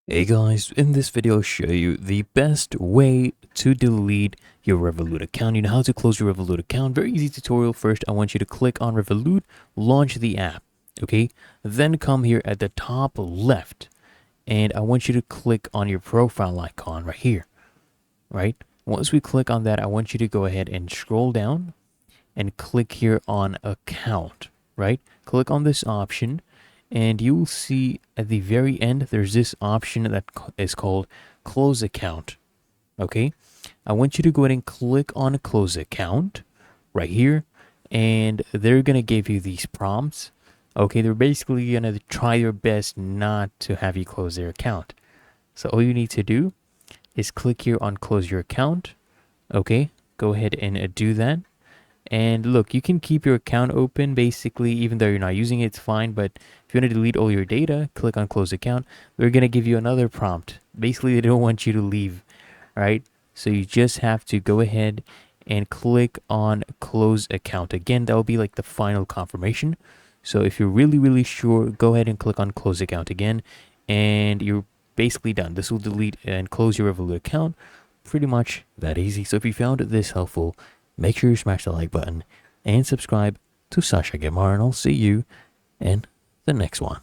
Hey guys, in this video I'll show you the best way to delete your Revolut account. You know how to close your Revolut account. Very easy tutorial. First, I want you to click on Revolut, launch the app, okay? Then come here at the top left, and I want you to click on your profile icon right here, right? Once we click on that, I want you to go ahead and scroll down and click here on account, right? Click on this option and you will see at the very end there's this option that is called close account. Okay, I want you to go ahead and click on close account right here, and they're gonna give you these prompts. Okay, they're basically gonna try their best not to have you close their account. So all you need to do is click here on close your account. Okay, go ahead and do that. And look, you can keep your account open basically, even though you're not using it, it's fine. But if you want to delete all your data, click on close account. They're going to give you another prompt. Basically, they don't want you to leave, right? So you just have to go ahead and click on close account. Again, that will be like the final confirmation. So if you're really sure, go ahead and click on close account again. And you're basically done. This will delete and close your Revolut account. Pretty much that easy. So if you found this helpful, make sure you smash the like button and subscribe to Sasha Gemar, and I'll see you in the next one.